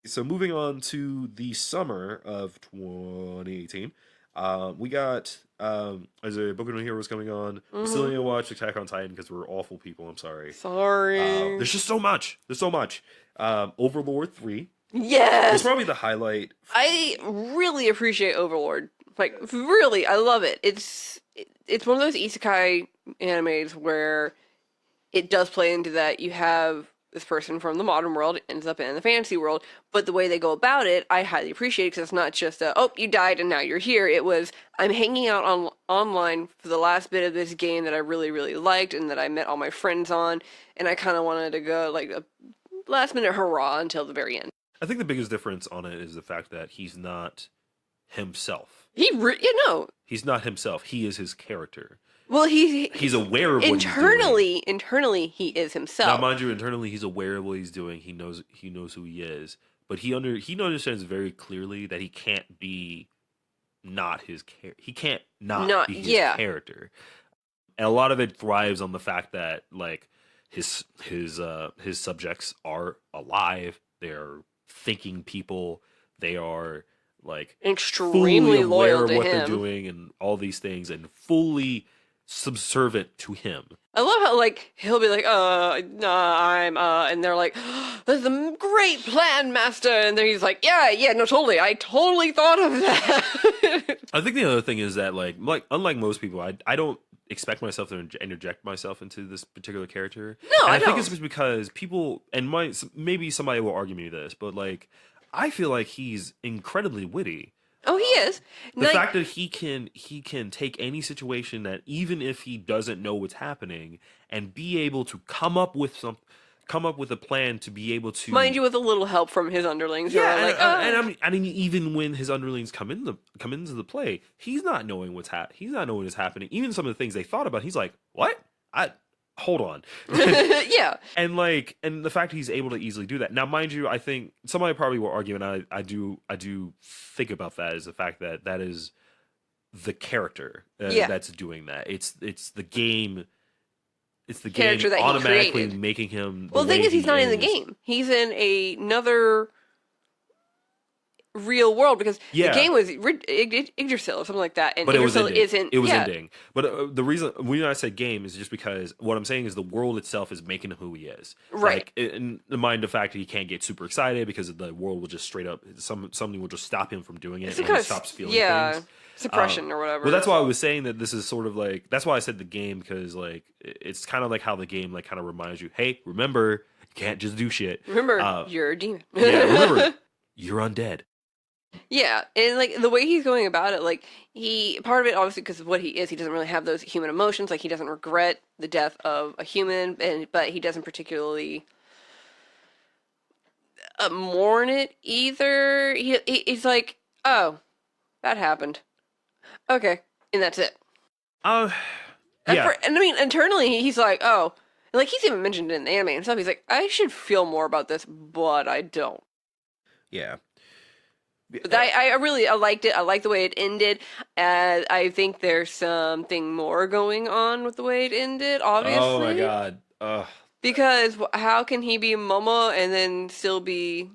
So moving on to the summer of 2018, we got as a Boku no Hero was coming on. We still need to watch Attack on Titan because we're awful people. I'm sorry. Sorry. There's just so much. There's so much. Overlord 3 was Yes! probably the highlight. I really appreciate Overlord. Like, really, I love it. It's one of those isekai animes where it does play into that. You have this person from the modern world ends up in the fantasy world, but the way they go about it, I highly appreciate because it's not just oh, you died and now you're here. It was, I'm hanging out online for the last bit of this game that I really, really liked and that I met all my friends on, and I kind of wanted to go, like, a last minute hurrah until the very end. I think the biggest difference on it is the fact that he's not himself. He's not himself. He is his character. Well, he's aware of what he's doing. Internally, he is himself. Now, mind you, internally, he's aware of what he's doing. He knows who he is, but he understands very clearly that he can't be not his he can't not be his character. And a lot of it thrives on the fact that like his subjects are alive. They're thinking people. They are like extremely loyal to what him. They're doing and all these things and fully subservient to him. I love how like he'll be like, and they're like, "This is a great plan, master," and then he's like, "Yeah, no, totally. I totally thought of that." I think the other thing is that like unlike most people, I don't expect myself to interject myself into this particular character. No, and I I think don't. it's because people and maybe somebody will argue me this, but like I feel like he's incredibly witty. Oh, he is. The fact that he can take any situation that even if he doesn't know what's happening and be able to come up with a plan to be able to, mind you, with a little help from his underlings. Yeah, I mean, even when his underlings come into the play, he's not knowing what's happening. Even some of the things they thought about, he's like, "What? Hold on." Yeah. And the fact he's able to easily do that. Now, mind you, I think somebody probably will argue, and I do think about that, is the fact that is the character that's doing that. It's the game. It's the character game that automatically he created. making him. Well, the thing is, he's not in the game. He's in another real world because the game was Yggdrasil or something like that, and but Yggdrasil isn't. It was ending. But the reason when I say game is just because what I'm saying is the world itself is making him who he is. Right. Like, in the mind of fact that he can't get super excited because the world will just straight up something will just stop him from doing it and he stops feeling things. Suppression or whatever. Well, that's why I was saying that this is sort of like that's why I said the game because like it's kind of like how the game like kind of reminds you, hey, remember you can't just do shit. Remember, you're a demon. Yeah, remember you're undead. Yeah, and like the way he's going about it, like part of it obviously because of what he is, he doesn't really have those human emotions. Like he doesn't regret the death of a human, but he doesn't particularly mourn it either. He's like, oh, that happened. Okay, and that's it. Yeah. And I mean, internally, he's like, oh, and like he's even mentioned it in the anime and stuff. He's like, I should feel more about this, but I don't. Yeah. But I liked it. I like the way it ended. I think there's something more going on with the way it ended, obviously. Oh my god. Because how can he be Momo and then still be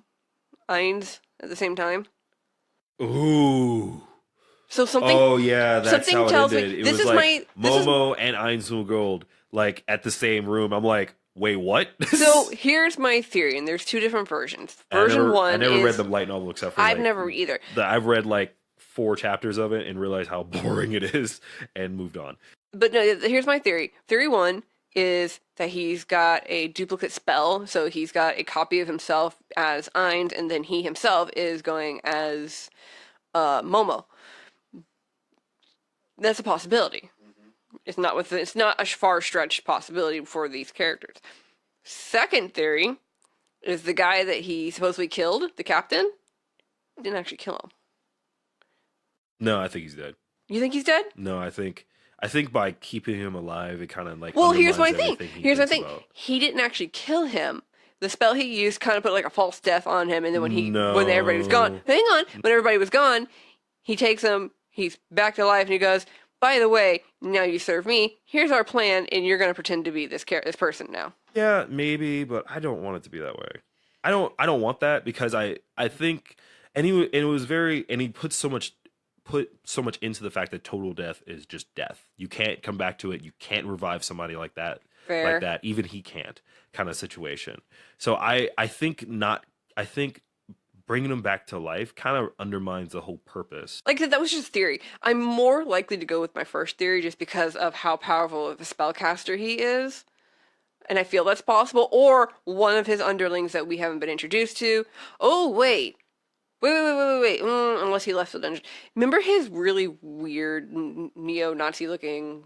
Ainz at the same time? Ooh. So something. Oh yeah, that's something how tells it ended. me It this was is like Momo and Ainz Gold like at the same room. I'm like, wait, what? So here's my theory, and there's two different versions. Version one. I never read the light novel except for I've never either. I've read like 4 chapters of it and realized how boring it is and moved on. But no, here's my theory. Theory one is that he's got a duplicate spell, so he's got a copy of himself as Ainz, and then he himself is going as Momo. That's a possibility. Mm-hmm. It's not a far-stretched possibility for these characters. Second theory is the guy that he supposedly killed, the captain, didn't actually kill him. No, I think he's dead. You think he's dead? No, I think by keeping him alive, it kind of like. Well, here's my thing. He didn't actually kill him. The spell he used kind of put like a false death on him, and then when everybody was gone, when everybody was gone, he takes him. He's back to life, and he goes, by the way, now you serve me. Here's our plan, and you're going to pretend to be this person now. Yeah, maybe, but I don't want it to be that way. I don't want that because I think he put so much into the fact that total death is just death. You can't come back to it. You can't revive somebody like that. Fair. Like that. Even he can't, kind of situation. So I think bringing him back to life kind of undermines the whole purpose. Like I said, that was just theory. I'm more likely to go with my first theory just because of how powerful of a spellcaster he is. And I feel that's possible. Or one of his underlings that we haven't been introduced to. Oh, wait. Wait. Unless he left the dungeon. Remember his really weird neo-Nazi looking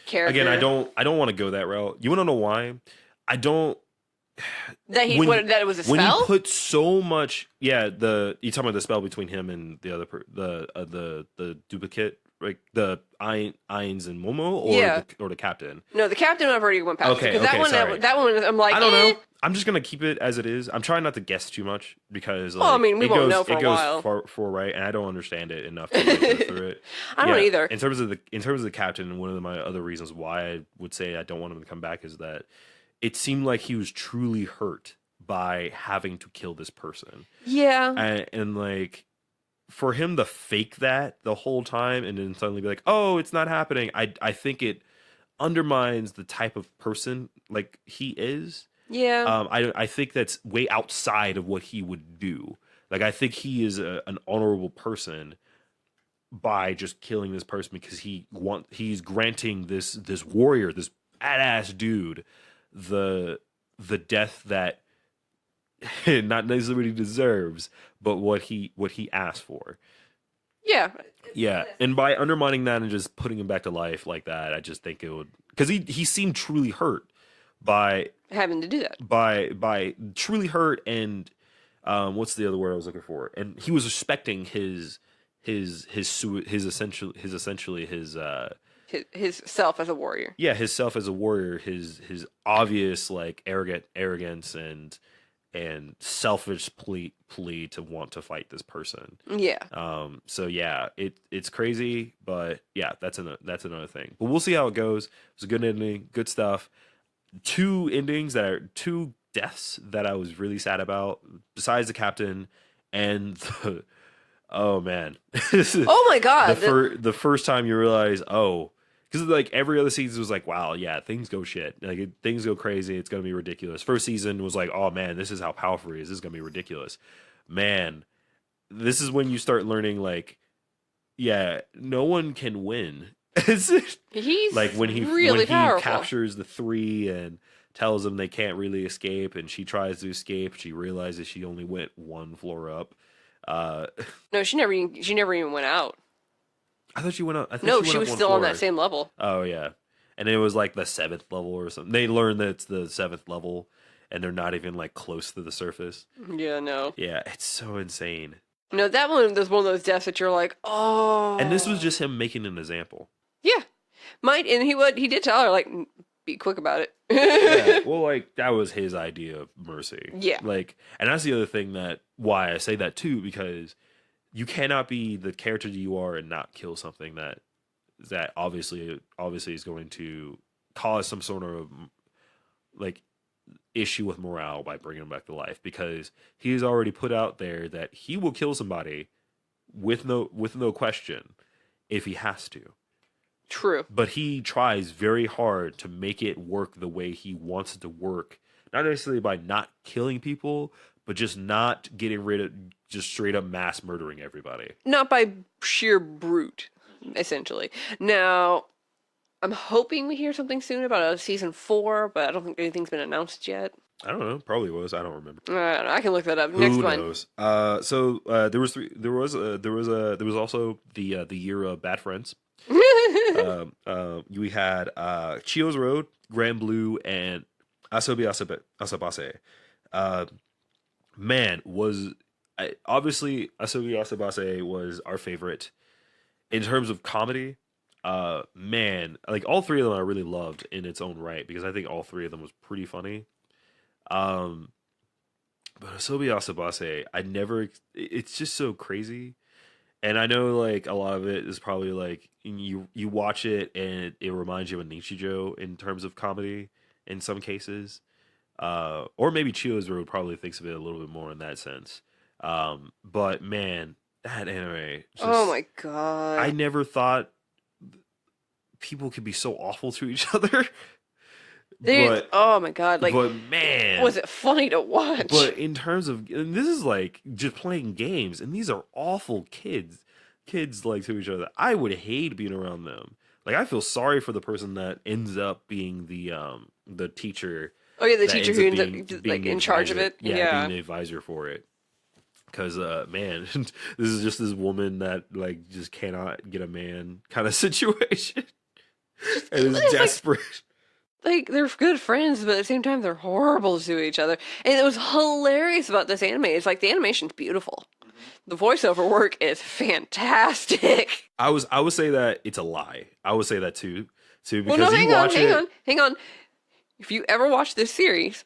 character? Again, I don't want to go that route. You want to know why? I don't... That it was a spell? When he put so much... Yeah, you talking about the spell between him and the other... the duplicate... Like the Ainz and Momo, or the captain? No, the captain I've already went past. Okay, sorry. That one, I'm like, I don't know. I'm just gonna keep it as it is. I'm trying not to guess too much because we won't know for a while. It goes far right, and I don't understand it enough to go through it. I don't either. In terms of the captain, one of my other reasons why I would say I don't want him to come back is that it seemed like he was truly hurt by having to kill this person. Yeah, and like. For him to fake that the whole time and then suddenly be like, "Oh, it's not happening," I think it undermines the type of person like he is. Yeah. I think that's way outside of what he would do. Like I think he is an honorable person by just killing this person because he's granting this warrior, this badass dude, the death that not necessarily what he deserves, but what he asked for. Yeah. And by undermining that and just putting him back to life like that, I just think it would, because he seemed truly hurt by having to do that. By truly hurt, and what's the other word I was looking for? And he was respecting his self as a warrior. Yeah, his self as a warrior, his obvious like arrogance and selfish plea to want to fight this person. Yeah. So yeah, it's crazy, but yeah, that's another thing. But we'll see how it goes. It's a good ending, good stuff. Two deaths that I was really sad about, besides the captain and the oh man. Oh my god. The first time you realize, because like every other season was like, wow, yeah, things go shit. Like things go crazy. It's gonna be ridiculous. First season was like, oh man, this is how powerful he is. This is gonna be ridiculous. Man, this is when you start learning like, yeah, no one can win. He's like when he powerful. Captures the three and tells them they can't really escape, and she tries to escape. She realizes she only went one floor up. No, she never even went out. I thought she went up. No, she was still on that same level. Oh yeah, and it was like the 7th level or something. They learned that it's the 7th level, and they're not even like close to the surface. Yeah, no. Yeah, it's so insane. No, that one was one of those deaths that you're like, oh. And this was just him making an example. Yeah, he did tell her like, be quick about it. Yeah, well, like that was his idea of mercy. Yeah, like, and that's the other thing why I say that too, because you cannot be the character that you are and not kill something that obviously is going to cause some sort of like issue with morale by bringing him back to life, because he has already put out there that he will kill somebody with no question if he has to. True. But he tries very hard to make it work the way he wants it to work, not necessarily by not killing people, but just not getting rid of, just straight up mass murdering everybody. Not by sheer brute, essentially. Now, I'm hoping we hear something soon about a season 4, but I don't think anything's been announced yet. I don't know. Probably was. I don't remember. I don't know. I can look that up. Next one. Who knows? So there was also the year of Bad Friends. We had Chiyo's Road, Grand Blue, and Asobi Asabase. Man, obviously Asobi Asabase was our favorite in terms of comedy. Man, like all three of them I really loved in its own right, because I think all three of them was pretty funny. But Asobi Asabase, it's just so crazy. And I know like a lot of it is probably like you watch it and it reminds you of Nichijou in terms of comedy in some cases. Or maybe Chihozuru probably thinks of it a little bit more in that sense. But man, that anime. Just, oh my god! I never thought people could be so awful to each other. But, oh my god! Like, but man, was it funny to watch? But in terms of, and this is like just playing games, and these are awful kids like to each other. I would hate being around them. Like, I feel sorry for the person that ends up being the teacher. Oh yeah, the teacher who ends up like in charge of it. Yeah, being the advisor for it. Because man, this is just this woman that like just cannot get a man kind of situation, and is desperate. Like, they're good friends, but at the same time, they're horrible to each other. And it was hilarious about this anime. It's like, the animation's beautiful. The voiceover work is fantastic. I would say that it's a lie. I would say that too. Because well, no, hang on. If you ever watch this series,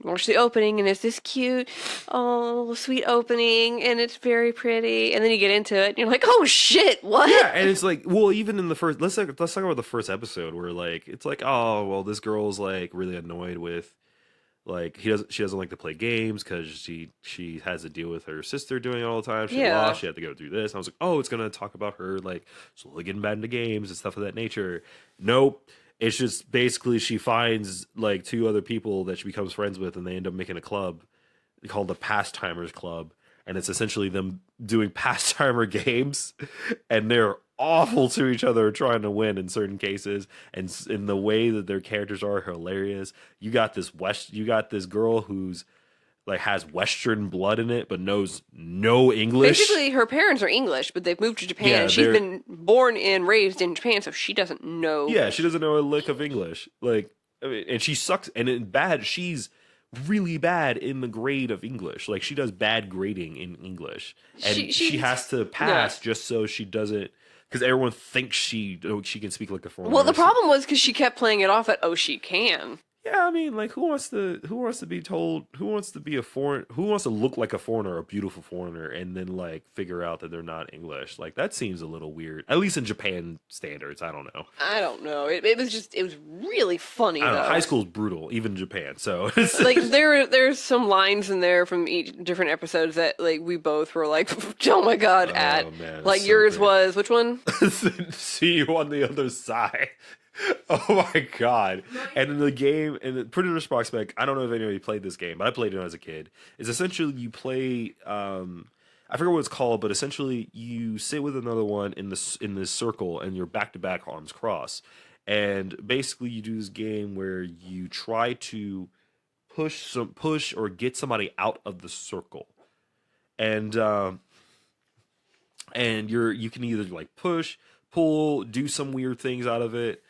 watch the opening, and it's this cute, sweet opening, and it's very pretty, and then you get into it, and you're like, oh shit, what? Yeah, and it's like, well, even in the first, let's talk about the first episode, where like, it's like, oh, well, this girl's like really annoyed with, like, she doesn't like to play games, because she has to deal with her sister doing it all the time, she lost, she had to go through this, and I was like, oh, it's gonna talk about her, like, slowly getting back into games, and stuff of that nature. Nope. It's just basically she finds like two other people that she becomes friends with, and they end up making a club called the Pastimers Club, and it's essentially them doing pastimer games, and they're awful to each other, trying to win in certain cases, and in the way that their characters are hilarious. You got this girl who's like has Western blood in it, but knows no English. Basically, her parents are English, but they've moved to Japan, and she's been born and raised in Japan, so she doesn't know. Yeah, she doesn't know a lick of English. Like, I mean, and she sucks. And she's really bad in the grade of English. Like, she does bad grading in English, and she has to pass just so she doesn't. Because everyone thinks she can speak like a foreigner. Well, the problem was because she kept playing it off at, oh, she can. Yeah, I mean, like, who wants to look like a foreigner, a beautiful foreigner, and then like figure out that they're not English? Like, that seems a little weird. At least in Japan standards, I don't know. It was really funny. Though. High school's brutal, even in Japan. So like there's some lines in there from each different episodes that like we both were like, oh my god, man, like so yours great. Was which one? See you on the other side. Oh my god. And in the game, in the Predator Prospect, I don't know if anybody played this game, but I played it as a kid. It's essentially you play I forget what it's called, but essentially you sit with another one in this circle, and you're back to back, arms crossed. And basically you do this game where you try to push or get somebody out of the circle. And you can either like push, pull, do some weird things out of it.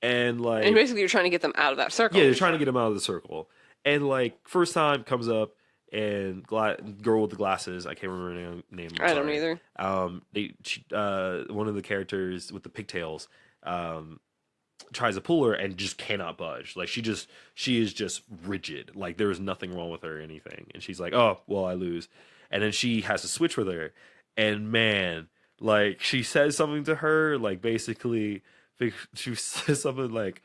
And basically you're trying to get them out of that circle. Yeah, you're trying to get them out of the circle. And like first time comes up, and girl with the glasses, I can't remember her name. I don't either. One of the characters with the pigtails tries to pull her and just cannot budge. Like she is just rigid. Like there is nothing wrong with her or anything. And she's like, oh well, I lose. And then she has to switch with her. And man, like she says something to her, like basically. She says something like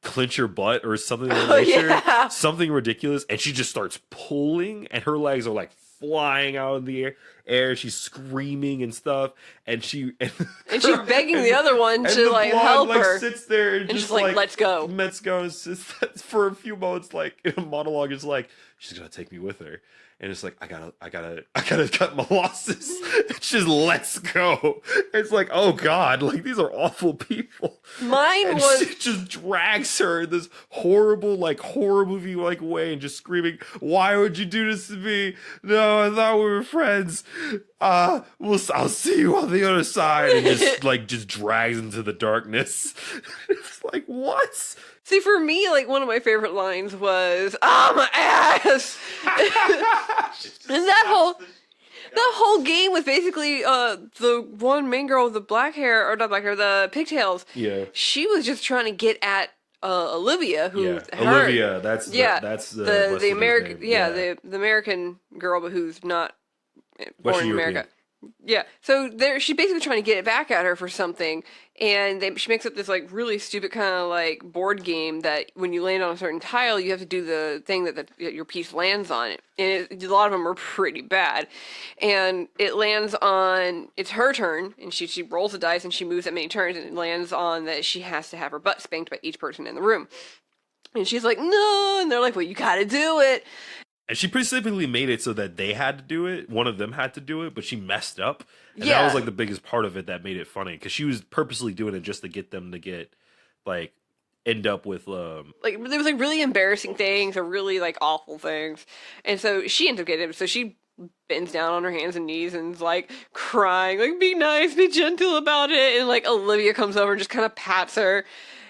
clench your butt or something of that nature, something ridiculous, and she just starts pulling, and her legs are like flying out in the air. She's screaming and stuff, and she's begging the other one to like help her. Sits there and just like let's go. Let's go. And for a few moments, like in a monologue, it's like she's gonna take me with her. And it's like, I gotta cut my losses. It's just, let's go. It's like, oh God, like these are awful people. She just drags her in this horrible, like horror movie like way, and just screaming, "Why would you do this to me? No, I thought we were friends. I'll see you on the other side." And just drags into the darkness. It's like, what? See, for me, like, one of my favorite lines was, my ass! And that whole game was basically, the one main girl with the the pigtails. Yeah. She was just trying to get at, Olivia, who Olivia, that's the American, the American girl, but who's not born in America. Yeah, so she's basically trying to get it back at her for something, and she makes up this like really stupid kind of like board game that when you land on a certain tile, you have to do the thing that your piece lands on it, and a lot of them are pretty bad, and it lands on it's her turn, and she rolls the dice and she moves that many turns, and it lands on that she has to have her butt spanked by each person in the room, and she's like no, and they're like well you got to do it. And she specifically made it so that they had to do it. One of them had to do it, but she messed up. And that was like the biggest part of it that made it funny. Because she was purposely doing it just to get them to get, like, end up with... like, there was, like, really embarrassing things or really, like, awful things. And so she ends up getting it. So she bends down on her hands and knees and is, like, crying. Like, be nice, be gentle about it. And, like, Olivia comes over and just kind of pats her.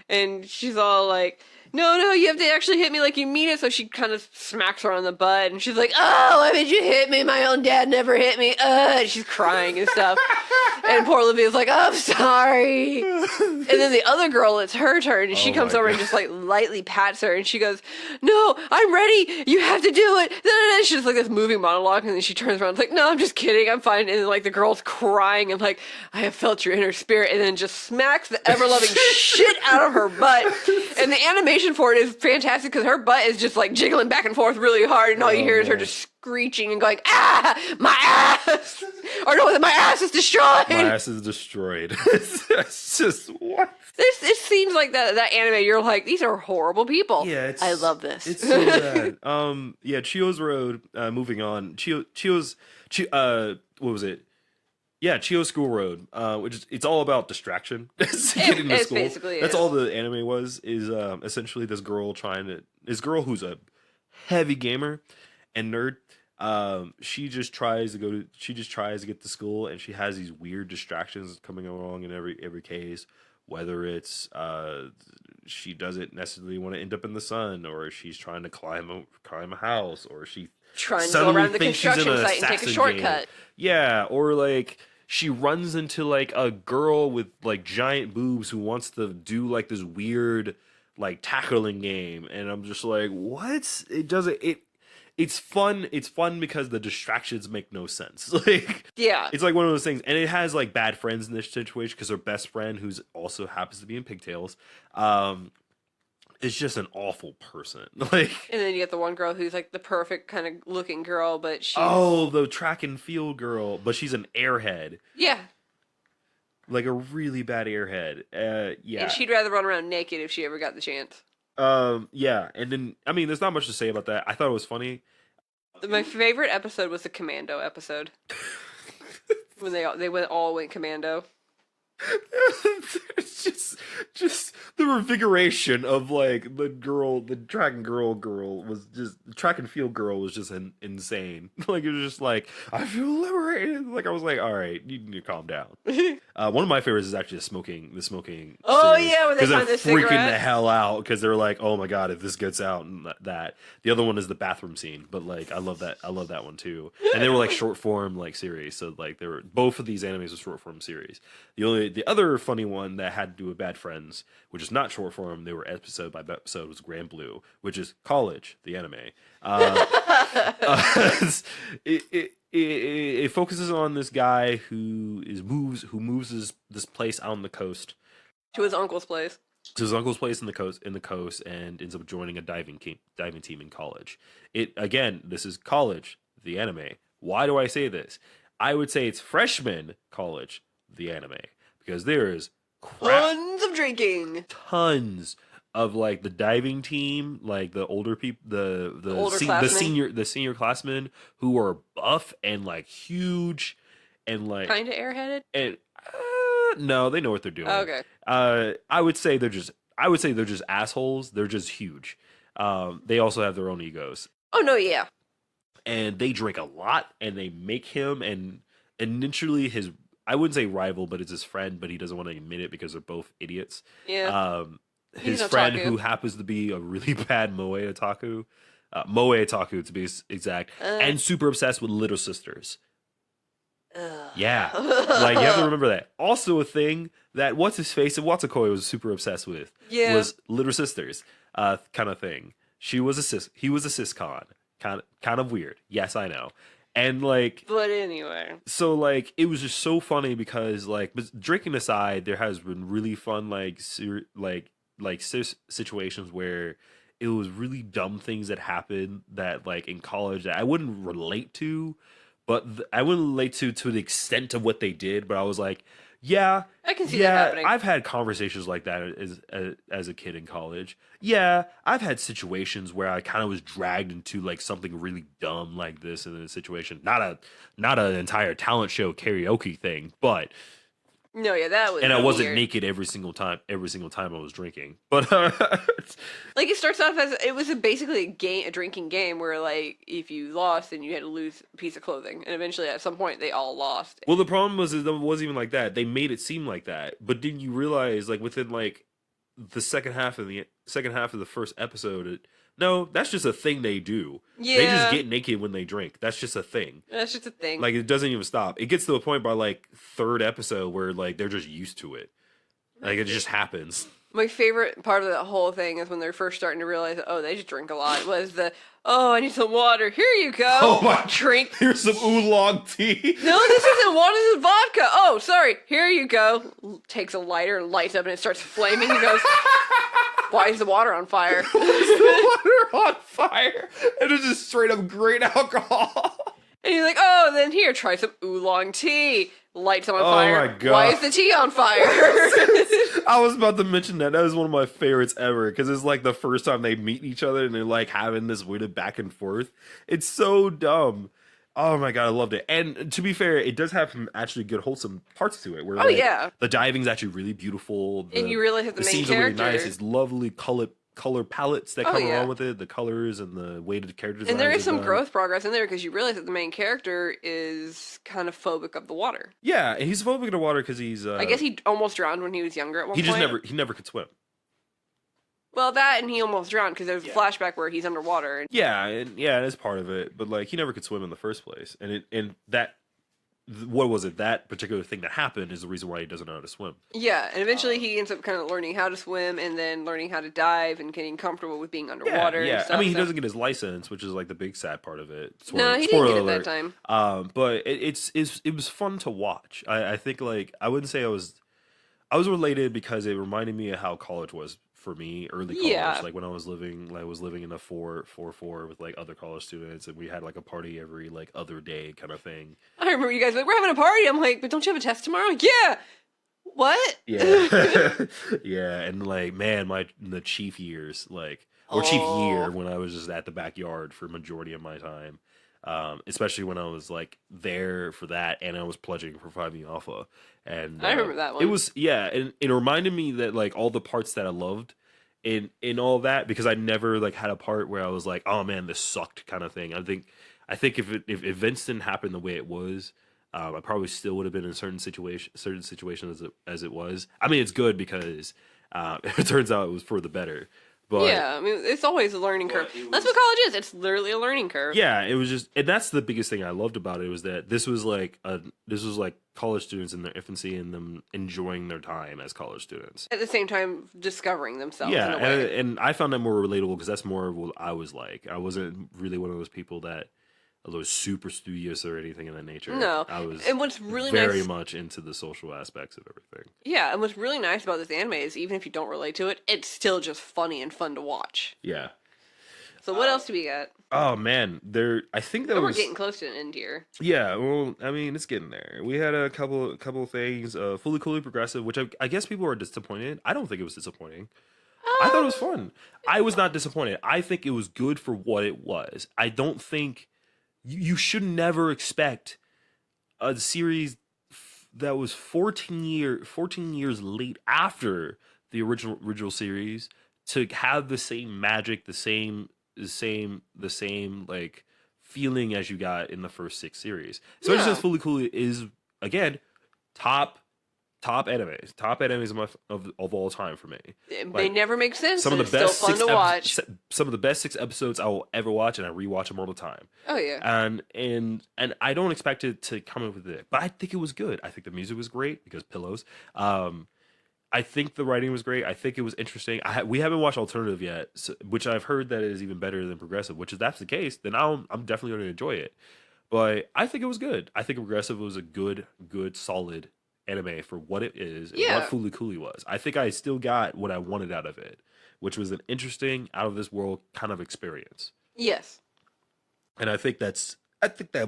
And she's all, like... No, you have to actually hit me like you mean it. So she kind of smacks her on the butt, and she's like, oh, why did you hit me? My own dad never hit me. And she's crying and stuff. And poor Olivia's like, oh, I'm sorry. And then the other girl, it's her turn, and she comes over and just like lightly pats her, and she goes, no, I'm ready. You have to do it. And she's like this moving monologue, and then she turns around and is like, no, I'm just kidding. I'm fine. And then like the girl's crying and like, I have felt your inner spirit, and then just smacks the ever-loving shit out of her butt. And the animation for it is fantastic because her butt is just like jiggling back and forth really hard, and all you hear is her just screeching and going, ah, my ass! Or no, my ass is destroyed! My ass is destroyed. It's just, what? It seems like that anime, you're like, these are horrible people. Yeah, I love this. It's so bad. Yeah, Chiyo's Road, moving on. Chiyo's, what was it? Yeah, Chiyo School Road, which is, it's all about distraction. Getting to school. Basically That's all the anime was, is essentially this girl who's a heavy gamer and nerd. She just tries to get to school, and she has these weird distractions coming along in every case, whether it's she doesn't necessarily want to end up in the sun, or she's trying to climb a house, or she trying to go around the construction site and take a shortcut. Yeah, or like she runs into like a girl with like giant boobs who wants to do like this weird like tackling game, and I'm just like, what? It's fun. It's fun because the distractions make no sense. Like, yeah, it's like one of those things, and it has like bad friends in this situation because her best friend, who's also happens to be in pigtails, is just an awful person. Like, and then you get the one girl who's like the perfect kind of looking girl, but she's the track and field girl, but she's an airhead. Yeah, like a really bad airhead. Yeah, and she'd rather run around naked if she ever got the chance. Yeah, and then I mean, there's not much to say about that. I thought it was funny. My favorite episode was the commando episode when they all went commando. It's just the revigoration of like the track and field girl was just insane. Like, it was just like, I feel liberated. Like, I was like, all right, you need to calm down. One of my favorites is actually the smoking. Oh yeah, when they find the cigarette, freaking the hell out because they're like, oh my god, if this gets out, and that. The other one is the bathroom scene, but like, I love that one too. And they were like short form like series, so like they were both of these animes were short form series. The other funny one that had to do with Bad Friends, which is not short form, they were episode by episode, was Grand Blue, which is College, the anime. It focuses on this guy who moves this place out on the coast to his uncle's place. To his uncle's place in the coast, and ends up joining a diving team in college. This is College, the anime. Why do I say this? I would say it's Freshman College, the anime, because there is tons of drinking, tons of like the diving team, like the older people, the senior classmen who are buff and like huge and like kind of airheaded. And no, they know what they're doing. Okay. I would say they're just assholes. They're just huge. They also have their own egos. Oh no, yeah. And they drink a lot, and they make him and initially his, I wouldn't say rival, but it's his friend, but he doesn't want to admit it because they're both idiots. Yeah. His friend, who happens to be a really bad moe otaku to be exact, and super obsessed with Little Sisters. Yeah, like you have to remember that. Also, a thing that what's his face and Watsukoi was super obsessed with was Little Sisters, kind of thing. He was a siscon, kind of weird. Yes, I know. And like, but anyway, so like it was just so funny because like, but drinking aside, there has been really fun situations where it was really dumb things that happened that like in college that I wouldn't relate to, but I wouldn't relate to the extent of what they did. But I was like, yeah, I can see that happening. I've had conversations like that as a kid in college. Yeah, I've had situations where I kind of was dragged into like something really dumb like this in a situation. Not an entire talent show karaoke thing, but no, yeah, that was. And I wasn't naked every single time I was drinking. But like it starts off as it was basically a drinking game where like if you lost, then you had to lose a piece of clothing, and eventually at some point they all lost. Well, the problem was it wasn't even like that. They made it seem like that, but didn't you realize like within like the second half of the first episode? No, that's just a thing they do. Yeah. They just get naked when they drink. That's just a thing. That's just a thing. Like, it doesn't even stop. It gets to a point by, like, third episode where, like, they're just used to it. Like, it just happens. My favorite part of that whole thing is when they're first starting to realize, oh, they just drink a lot, was I need some water. Here you go. Oh, my. Drink. Here's some oolong tea. No, this isn't water, this is vodka. Oh, sorry. Here you go. Takes a lighter and lights up and it starts flaming. He goes... Why is the water on fire? Why is the water on fire? And it's just straight up grain alcohol. And you're like, oh, then here, try some oolong tea. Lights on fire. Oh my god. Why is the tea on fire? I was about to mention that. That was one of my favorites ever. Because it's like the first time they meet each other and they're like having this weird back and forth. It's so dumb. Oh my god, I loved it. And to be fair, it does have some actually good wholesome parts to it. Where, yeah. The diving's actually really beautiful. And you realize that the main scenes character... are really nice. It's lovely color palettes that come along with it. The colors and the way the characters. And there is some growth progress in there because you realize that the main character is kind of phobic of the water. Yeah, and he's phobic of the water because he's... I guess he almost drowned when he was younger at one point. He never could swim. Well, that and he almost drowned because there's a flashback where he's underwater. And... Yeah, and it's part of it. But like he never could swim in the first place, what was it? That particular thing that happened is the reason why he doesn't know how to swim. Yeah, and eventually he ends up kind of learning how to swim and then learning how to dive and getting comfortable with being underwater. Yeah, and stuff, I mean he doesn't get his license, which is like the big sad part of it. No, he didn't get it that time. But it was fun to watch. I think like I wouldn't say I was related because it reminded me of how college was for me, early college, like when I was living in a 4-4 with like other college students, and we had like a party every like other day kind of thing. I remember you guys like, we're having a party. I'm like, but don't you have a test tomorrow? Yeah. What? Yeah. Yeah, and like man, the chief years, like chief year when I was just at the backyard for majority of my time. Especially when I was like there for that, and I was pledging for Phi Mu Alpha, and I remember that one. It was and it reminded me that like all the parts that I loved in all that, because I never like had a part where I was like, oh man, this sucked kind of thing. I think if events didn't happen the way it was, I probably still would have been in certain situations as it was. I mean, it's good because it turns out it was for the better. But, yeah, I mean, it's always a learning curve. That's what college is. It's literally a learning curve. Yeah, it was just, and that's the biggest thing I loved about it, was that this was like college students in their infancy and them enjoying their time as college students. At the same time, discovering themselves. Yeah, in a way. And I found that more relatable because that's more of what I was like. I wasn't really one of those people that was super studious or anything of that nature. No, I was. And what's really very much into the social aspects of everything. Yeah, and what's really nice about this anime is even if you don't relate to it, it's still just funny and fun to watch. Yeah. So what else do we got? Oh man, I think that we're getting close to an end here. Yeah, well, I mean, it's getting there. We had a couple of things. Fully Coolly Progressive, which I guess people are disappointed. I don't think it was disappointing. I thought it was fun. I was not disappointed. I think it was good for what it was. I don't think. You should never expect a series that was 14 years late after the original series to have the same magic, the same like feeling as you got in the first 6 series. So since Fully Coolly is again top animes of all time for me. They never make sense. Some of the best still fun to watch. Some of the best 6 episodes I will ever watch, and I rewatch them all the time. Oh yeah. And I don't expect it to come up with it, but I think it was good. I think the music was great because pillows. I think the writing was great. I think it was interesting. We haven't watched Alternative yet, which I've heard that is even better than Progressive. Which if that's the case, then I'm definitely going to enjoy it. But I think it was good. I think Regressive was a good, solid anime for what it is and what Fooly Cooly was. I think I still got what I wanted out of it, which was an interesting, out of this world kind of experience. Yes. And I think that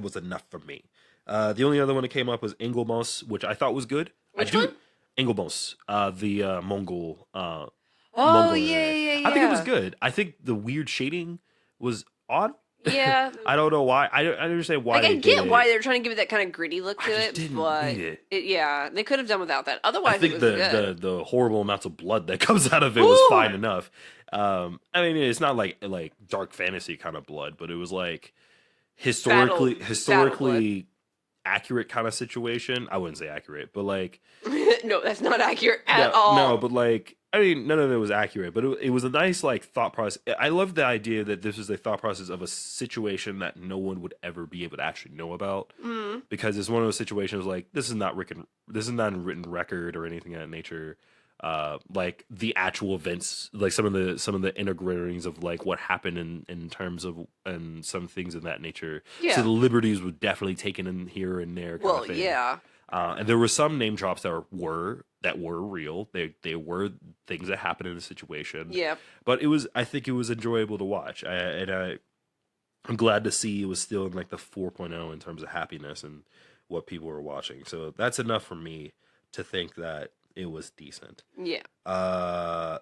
was enough for me. The only other one that came up was Engelmos, which I thought was good. Which one? Engelmos, the Mongol. Oh, Mongol yeah. I think it was good. I think the weird shading was odd. Yeah. I don't know why. I understand why. Like, I get why they're trying to give it that kind of gritty look to it, but they could have done without that. Otherwise, I think the horrible amounts of blood that comes out of it was fine enough. I mean, it's not like dark fantasy kind of blood, but it was like historically accurate kind of situation. I wouldn't say accurate, but like no, that's not accurate at all. No, but like, I mean, none of it was accurate, but it was a nice like thought process. I love the idea that this is a thought process of a situation that no one would ever be able to actually know about, because it's one of those situations like this is not a written record or anything of that nature. Like the actual events, like some of the integrations of like what happened in terms of and some things of that nature. Yeah. So the liberties were definitely taken in here and there. Kind of thing. Yeah. And there were some name drops that were real. They were things that happened in the situation. Yeah. But I think it was enjoyable to watch. I'm glad to see it was still in like the 4.0 in terms of happiness and what people were watching. So that's enough for me to think that it was decent. Yeah.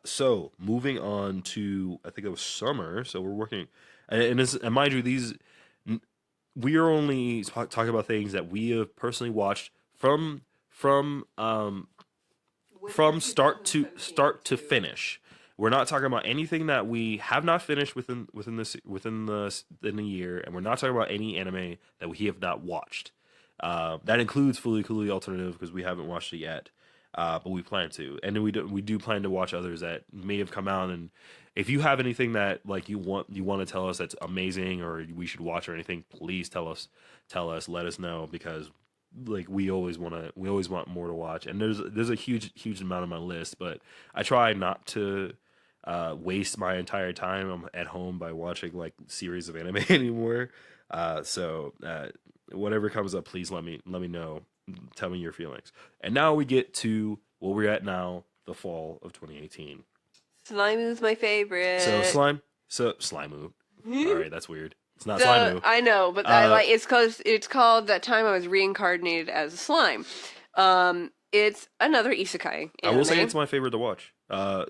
So moving on to, I think it was summer. So we're working, and mind you, we are only talking about things that we have personally watched from start to finish. We're not talking about anything that we have not finished within the year, and we're not talking about any anime that we have not watched. That includes Fooly Cooly Alternative because we haven't watched it yet. But we plan to, and then we do plan to watch others that may have come out. And if you have anything that like you want to tell us that's amazing or we should watch or anything, please tell us, let us know, because like we always want more to watch. And there's a huge amount on my list, but I try not to waste my entire time at home by watching like series of anime anymore. So whatever comes up, please let me know. Tell me your feelings. And now we get to where we're at now, the fall of 2018. Slimu's my favorite. Slimu. All right, that's weird. It's not Slimu. I know, but it's called that time I was reincarnated as a slime. It's another isekai anime. I will say it's my favorite to watch. I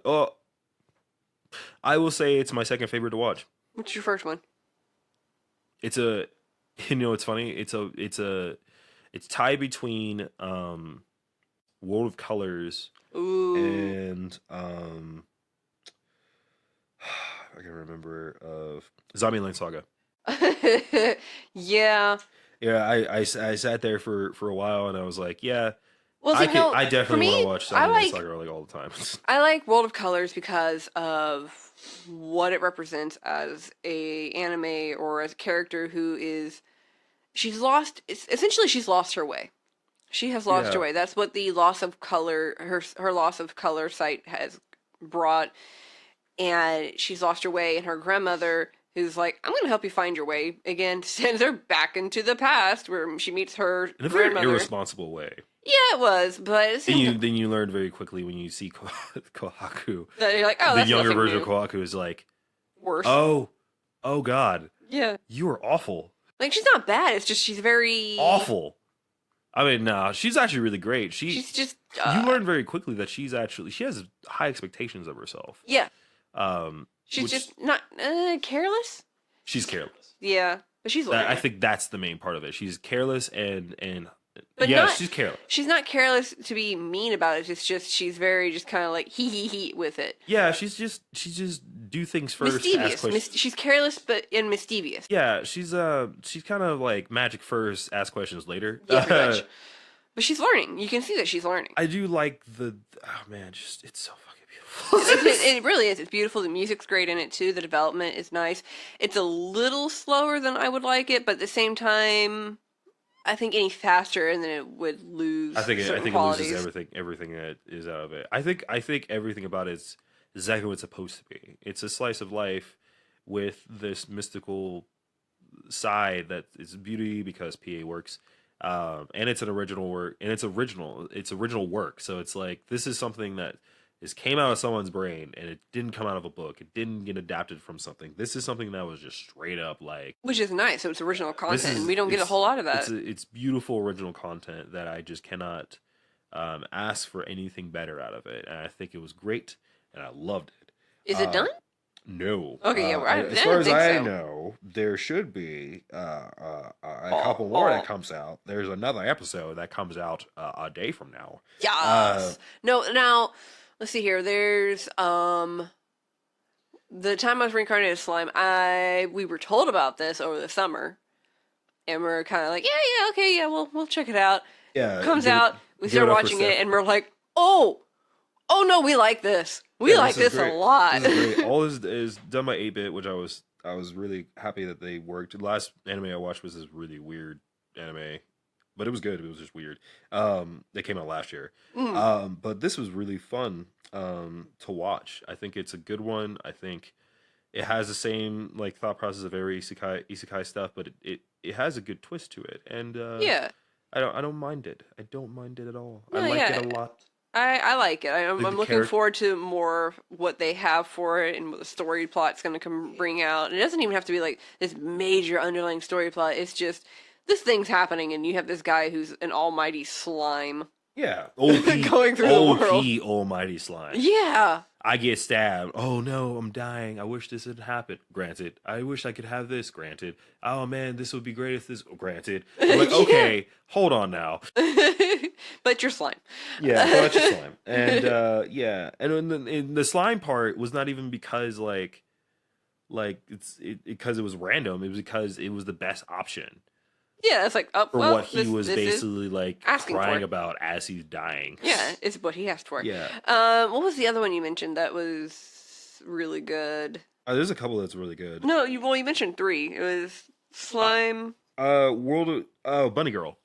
will say it's my second favorite to watch. What's your first one? It's it's funny. It's tied between World of Colors and I can remember of Zombieland Saga. Yeah. Yeah, I sat there for a while and I was like, yeah. Well, I definitely want to watch Zombieland Saga like all the time. I like World of Colors because of what it represents as a anime or as a character who is. She's lost her way. She has lost her way. That's what the loss of color, her loss of color sight has brought. And she's lost her way, and her grandmother, who's like, I'm going to help you find your way again, sends her back into the past where she meets her in a grandmother. very irresponsible way. Yeah, it was, but then you learn very quickly when you see Kohaku. That you're like, oh, the younger version of Kohaku is like worse. Oh God. Yeah. You are awful. Like, she's not bad. It's just she's very awful. I mean, no, she's actually really great. She's just you learn very quickly that she has high expectations of herself. Yeah. She's just not careless. She's careless. Yeah, but she's learning. I think that's the main part of it. She's careless and but she's careless. She's not careless to be mean about it. It's just she's very just kind of like he with it. Yeah, she's just do things first. Mischievous. She's careless but mischievous. Yeah, she's kind of like magic first, ask questions later. Yeah, pretty much. But she's learning. You can see that she's learning. I do like it's so fucking beautiful. It really is. It's beautiful. The music's great in it too. The development is nice. It's a little slower than I would like it, but at the same time, I think any faster and then it would lose. I think qualities. It loses everything that is out of it. I think everything about it is exactly what it's supposed to be. It's a slice of life with this mystical side that it's beauty because PA works, and it's an original work, and it's original work. So it's like this is something that came out of someone's brain, and it didn't come out of a book. It didn't get adapted from something. This is something that was just straight up like, which is nice. So it's original content, and we don't get a whole lot of that. It's beautiful original content that I just cannot ask for anything better out of it, and I think it was great, and I loved it. Is it done? No. Okay, yeah. As far as I know, there should be a couple more that comes out. There's another episode that comes out a day from now. Yes. No. Now, let's see here. There's the time I was reincarnated as slime. We were told about this over the summer, and we're kind of like, yeah, okay, yeah, we'll check it out. Yeah. It comes out. We start watching it, and we're like, oh no, we like this. We like this a lot. This is great. All is done by 8-Bit, which I was really happy that they worked. The last anime I watched was this really weird anime, but it was good. It was just weird. They came out last year. But this was really fun to watch. I think it's a good one. I think it has the same like thought process of every isekai stuff, but it has a good twist to it. And yeah. I don't mind it. I don't mind it at all. I like it a lot. I like it. I'm looking forward to more what they have for it and what the story plot's going to bring out. And it doesn't even have to be like this major underlying story plot. It's just this thing's happening, and you have this guy who's an almighty slime. Yeah, OP, going through the world. Almighty slime. Yeah. I get stabbed. Oh no, I'm dying. I wish this had happened. Granted. I wish I could have this. Granted. Oh man, this would be great if this. Granted. I'm like, okay, hold on now. But you're slime. Yeah, but you're slime. And yeah, and the slime part was not even because because it was random. It was because it was the best option. Yeah, it's like for what he was basically like crying about as he's dying. Yeah, it's what he asked for. Yeah. What was the other one you mentioned that was really good? There's a couple that's really good. No, you mentioned 3. It was Slime. Bunny Girl.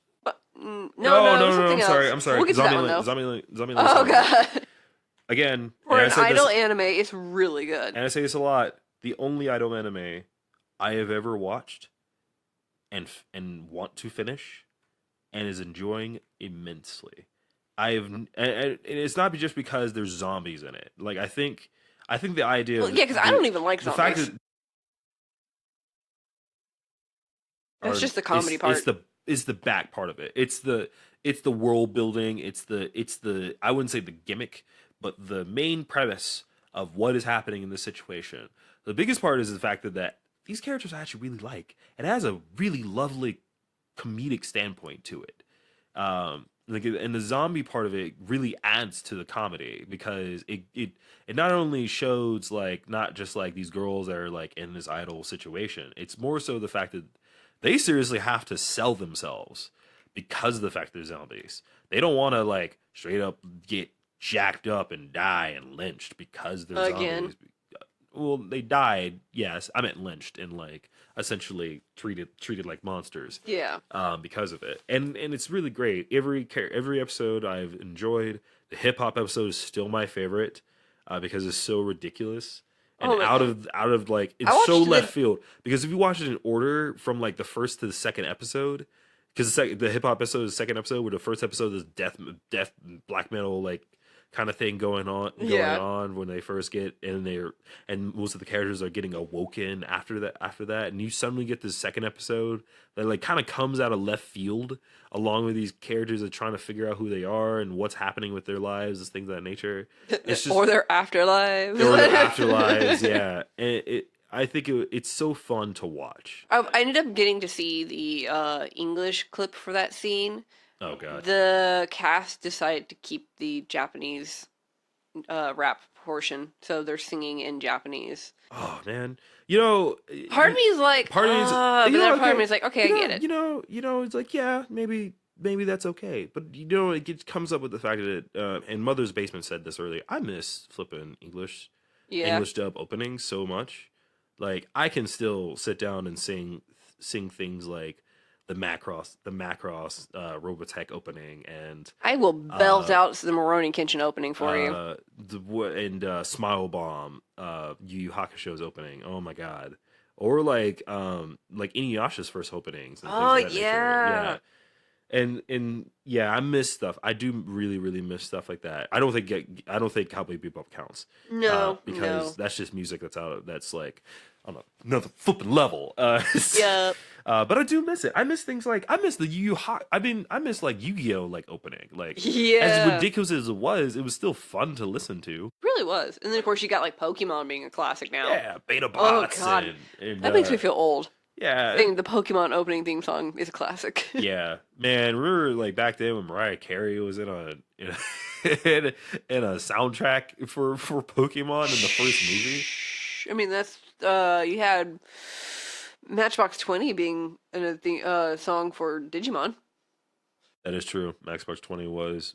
No, I'm sorry. We'll get Zombie. Oh god. Again, for an idol anime, it's really good. And I say this a lot. The only idol anime I have ever watched and want to finish and is enjoying immensely. And it's not just because there's zombies in it. Like I think the idea yeah, because I don't even like zombies. The fact that's just the comedy part. It's the back part of it. It's the world building. It's the I wouldn't say the gimmick, but the main premise of what is happening in this situation. The biggest part is the fact that these characters I actually really like. It has a really lovely comedic standpoint to it. And the zombie part of it really adds to the comedy because it not only shows like not just like these girls that are like in this idol situation. It's more so the fact that they seriously have to sell themselves because of the fact they're zombies. They don't want to like straight up get jacked up and die and lynched because they're zombies. Well, they died. Yes, I meant lynched and like essentially treated like monsters. Yeah. Because of it, and it's really great. Every episode I've enjoyed. The hip hop episode is still my favorite because it's so ridiculous and out of like it's so left field. Because if you watch it in order from like the first to the second episode, because the hip hop episode is the second episode, where the first episode is death black metal like kind of thing going on when they first get and most of the characters are getting awoken after that and you suddenly get this second episode that like kind of comes out of left field along with these characters that are trying to figure out who they are and what's happening with their lives and things of that nature. It's just, or their afterlives. Yeah. And I think it's so fun to watch. I ended up getting to see the English clip for that scene. Oh god. The cast decided to keep the Japanese rap portion, so they're singing in Japanese. Oh man, part of me is like, part of me is like, okay, I get it. It's like, yeah, maybe that's okay, but it comes up with the fact that and Mother's Basement said this earlier. I miss flipping English dub openings so much. Like I can still sit down and sing things like the Macross Robotech opening, and I will belt out the Rurouni Kenshin opening for you. And Smile Bomb, Yu Yu Hakusho's opening. Oh my god, or like Inuyasha's first openings and things of that nature. Yeah. And yeah, I miss stuff. I do really, really miss stuff like that. I don't think Cowboy Bebop counts. No, because that's just music that's out. That's like on another flipping level. Yeah. But I do miss it. I miss things like I miss the I miss like Yu-Gi-Oh like opening. Like as ridiculous as it was still fun to listen to. It really was. And then of course you got like Pokemon being a classic now. Yeah, Beta Bots. Oh God, and that makes me feel old. Yeah, I think the Pokemon opening theme song is a classic. Yeah, man, remember like back then when Mariah Carey was in a soundtrack for Pokemon in the first movie. I mean, that's you had Matchbox 20 being in a song for Digimon. That is true. Matchbox 20 was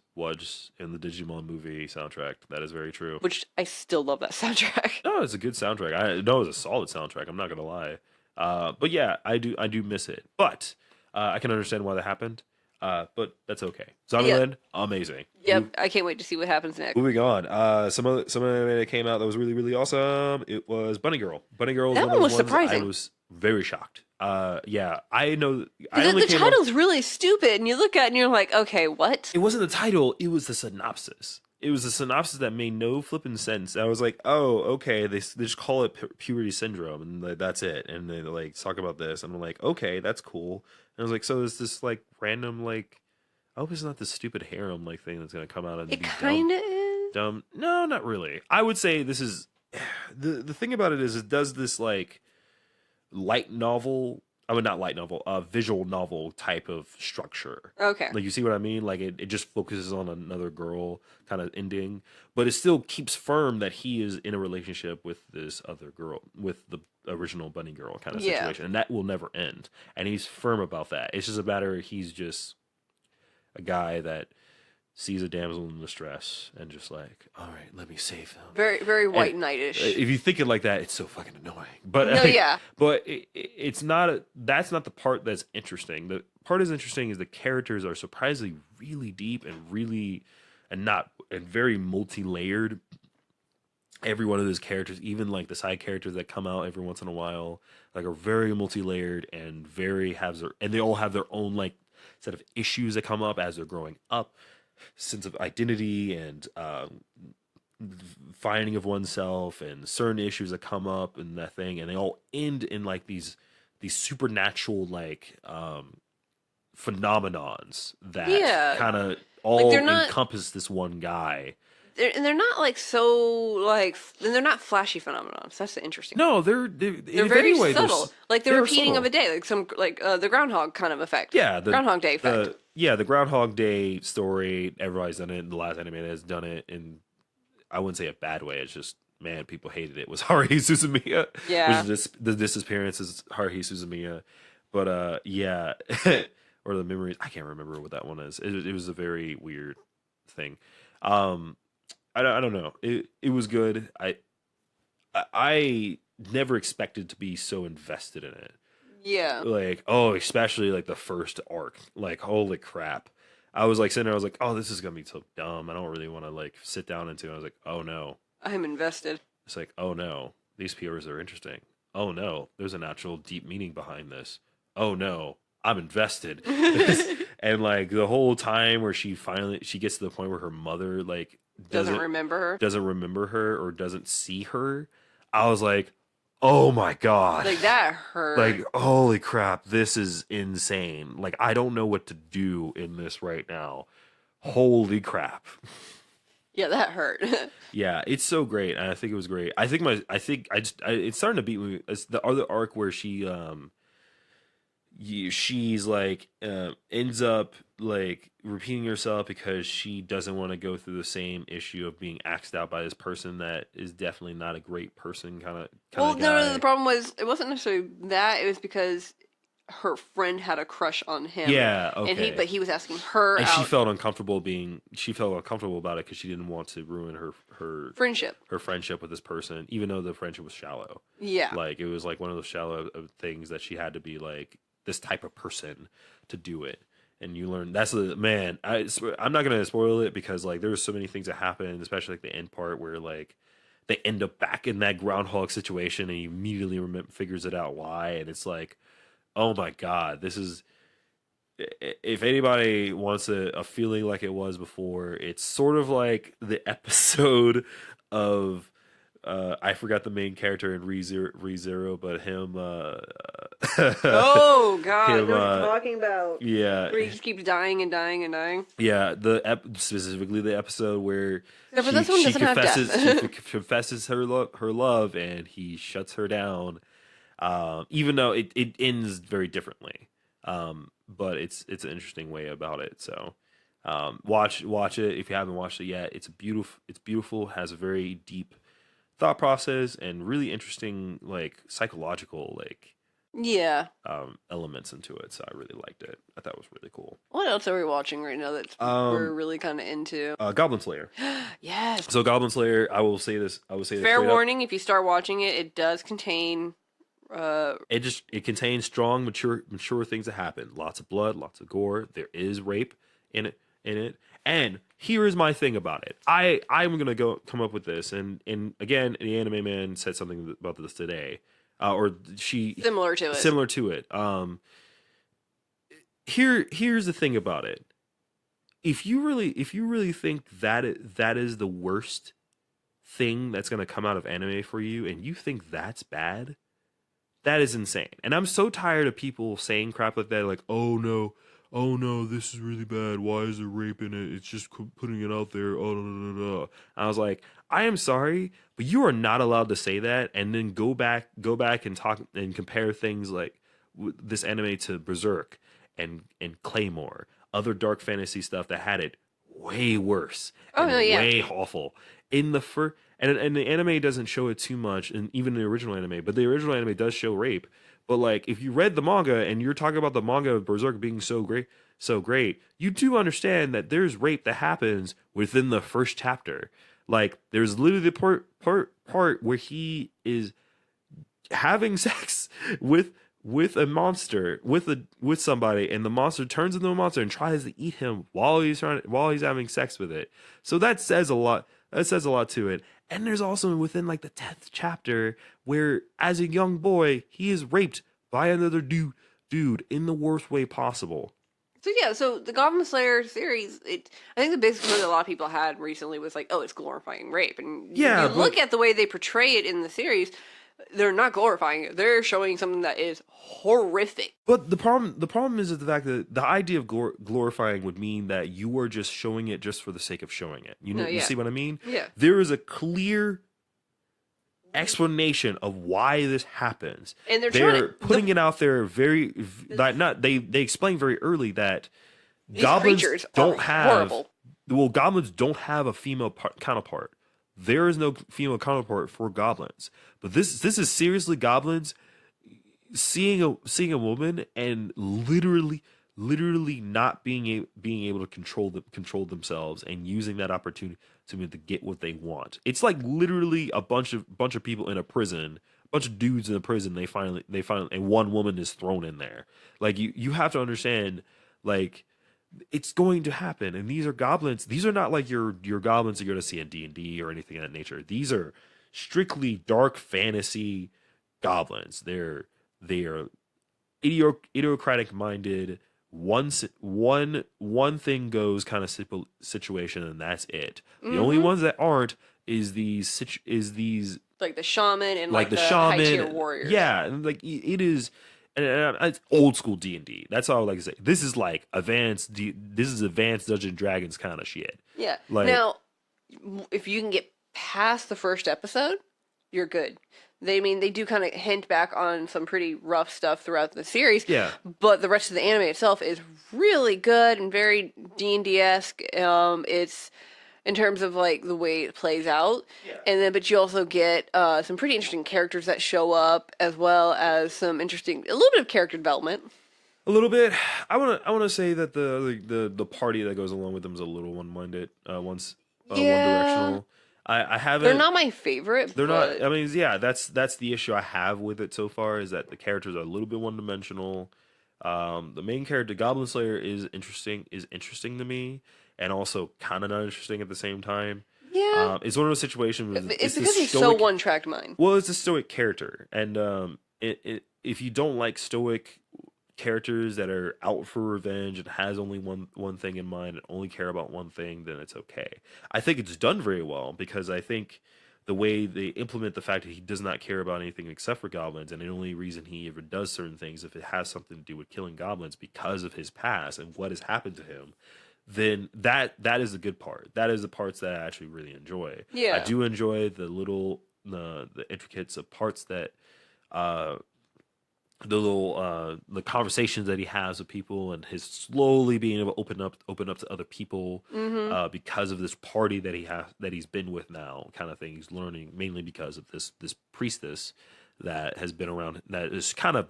in the Digimon movie soundtrack. That is very true. Which I still love that soundtrack. No, it's a good soundtrack. I know it's a solid soundtrack. I'm not gonna lie. But yeah, I do miss it. But I can understand why that happened. But that's okay. Zombieland, amazing. Yep, I can't wait to see what happens next. Moving on. Some anime that came out that was really, really awesome. It was Bunny Girl. Bunny Girl that one was surprising. I was very shocked. Yeah, I know. The title's really stupid, and you look at it and you're like, okay, what? It wasn't the title. It was the synopsis. It was a synopsis that made no flipping sense. I was like, oh, okay, they just call it puberty syndrome, and that's it. And they like talk about this, and I'm like, okay, that's cool. And I was like, so is this like random like, I hope it's not this stupid harem like thing that's gonna come out and be kind of is dumb. No, not really. I would say this is the thing about it is it does this like light novel. I mean, not light novel, visual novel type of structure. Okay. Like, you see what I mean? Like, it just focuses on another girl kind of ending, but it still keeps firm that he is in a relationship with this other girl, with the original Bunny Girl kind of situation. And that will never end. And he's firm about that. It's just a matter of he's just a guy that sees a damsel in distress and just like, all right, let me save them. Very, very White Knight-ish. If you think it like that, it's so fucking annoying. But no, yeah. But it's not. That's not the part that's interesting. The part that's interesting is the characters are surprisingly really deep and very multi-layered. Every one of those characters, even like the side characters that come out every once in a while, like are very multi-layered and they all have their own like set of issues that come up as they're growing up. Sense of identity and finding of oneself and certain issues that come up and that thing, and they all end in like these supernatural like phenomenons that kind of all like encompass this one guy. They're not like so like, and they're not flashy phenomenons. That's the interesting. No, they're very subtle. Like the repeating of a day, like some like the Groundhog kind of effect. Yeah, the Groundhog Day effect. The Groundhog Day story. Everybody's done it. The last anime that has done it in, I wouldn't say a bad way. It's just, man, people hated it. Was Haruhi Suzumiya? Yeah, which is the disappearance is Haruhi Suzumiya. But yeah, or the memories. I can't remember what that one is. It was a very weird thing. I don't know. It was good. I never expected to be so invested in it. Yeah. Like, especially like the first arc. Like, holy crap. I was like sitting there, I was like, oh, this is gonna be so dumb. I don't really want to like sit down into it. I was like, oh no. I'm invested. It's like, oh no, these POs are interesting. Oh no, there's an actual deep meaning behind this. Oh no, I'm invested. And like the whole time where she gets to the point where her mother like doesn't remember her or doesn't see her, I was like, oh my god, like that hurt. Like, holy crap, this is insane. Like, I don't know what to do in this right now. Holy crap. Yeah, that hurt. Yeah, it's so great, and I think it was great. It's starting to beat me. It's the other arc where she's like ends up like repeating herself because she doesn't want to go through the same issue of being axed out by this person that is definitely not a great person kind of guy. No, the problem was it wasn't necessarily that. It was because her friend had a crush on him. Yeah, okay. But he was asking her and out. She felt uncomfortable about it because she didn't want to ruin her friendship with this person, even though the friendship was shallow. Yeah. Like, it was like one of those shallow things that she had to be like this type of person to do it. And you learn I'm not gonna spoil it because like there's so many things that happen, especially like the end part where like they end up back in that groundhog situation, and he immediately figures it out why, and it's like, oh my god, this is. If anybody wants a feeling like it was before, it's sort of like the episode of I forgot the main character in ReZero, but him. Oh God, him, what are you talking about? Yeah, where he just keeps dying and dying and dying. Yeah, specifically the episode where but this one doesn't confesses have death. She confesses her love, and he shuts her down. Even though it ends very differently, but it's an interesting way about it. So watch it if you haven't watched it yet. It's beautiful. Has a very deep thought process and really interesting like psychological elements into it. So I really liked it. I thought it was really cool. What else are we watching right now that we're really kind of into? Goblin Slayer. Yes. So Goblin Slayer, I will say this. Fair warning: if you start watching it, it does contain. It contains strong, mature things that happen. Lots of blood, lots of gore. There is rape in it. And here is my thing about it. I'm gonna come up with this, and again, the Anime Man said something about this today, or she similar to it. Here's the thing about it. If you really think that is the worst thing that's gonna come out of anime for you, and you think that's bad, that is insane. And I'm so tired of people saying crap like that, like, oh no, this is really bad. Why is there rape in it? It's just putting it out there. Oh, no. I was like, I am sorry, but you are not allowed to say that, and then go back and talk and compare things like this anime to Berserk and Claymore, other dark fantasy stuff that had it way worse way awful. In the first, and the anime doesn't show it too much, and even the original anime, but the original anime does show rape. But like, if you read the manga and you're talking about the manga of Berserk being so great, you do understand that there's rape that happens within the first chapter. Like, there's literally the part where he is having sex with a monster, with somebody, and the monster turns into a monster and tries to eat him while he's having sex with it. So that says a lot. That says a lot to it. And there's also within like the 10th chapter where, as a young boy, he is raped by another dude in the worst way possible. So the Goblin Slayer series, I think the biggest point that a lot of people had recently was like, oh, it's glorifying rape. And look at the way they portray it in the series, they're not glorifying it. They're showing something that is horrific. But the problem is the fact that the idea of glorifying would mean that you are just showing it just for the sake of showing it. You see what I mean? Yeah. There is a clear explanation of why this happens. And they're putting it out there they explain very early that these goblins don't have horrible. Well, goblins don't have a female counterpart. There is no female counterpart for goblins. But this is seriously goblins seeing a woman and literally not being able to control themselves and using that opportunity to get what they want. It's like literally a bunch of people in a prison, a bunch of dudes in a prison. They finally and one woman is thrown in there. Like you have to understand, like, it's going to happen. And these are goblins. These are not like your goblins you're going to see in D&D or anything of that nature. These are strictly dark fantasy goblins. They are idiocratic minded. One thing goes kind of situation, and that's it. The only ones that aren't is these like the shaman and like the high tier warriors. Yeah, and like it is. And it's old school D&D. That's all I like to say. This is like advanced Dungeons and Dragons kind of shit. Yeah. Like, now, if you can get past the first episode, you're good. They do kind of hint back on some pretty rough stuff throughout the series. Yeah. But the rest of the anime itself is really good and very D&D-esque. It's in terms of like the way it plays out. Yeah. But you also get some pretty interesting characters that show up, as well as a little bit of character development. A little bit. I want to say that the party that goes along with them is a little one-minded, one-directional. I haven't. They're not my favorite. They're not. I mean, yeah, that's the issue I have with it so far, is that the characters are a little bit one-dimensional. The main character, Goblin Slayer, is interesting to me, and also kind of not interesting at the same time. Yeah. It's one of those situations. It's because he's so one-track mind. Well, it's a stoic character, and if you don't like stoic characters that are out for revenge and has only one thing in mind and only care about one thing, then it's okay. I think it's done very well because I think the way they implement the fact that he does not care about anything except for goblins, and the only reason he ever does certain things if it has something to do with killing goblins because of his past and what has happened to him, then that is the good part. That is the parts that I actually really enjoy. Yeah. I do enjoy the little the intricates of parts that the conversations that he has with people and his slowly being able to open up to other people because of this party that he's been with now, kind of thing. He's learning mainly because of this priestess that has been around, that is kind of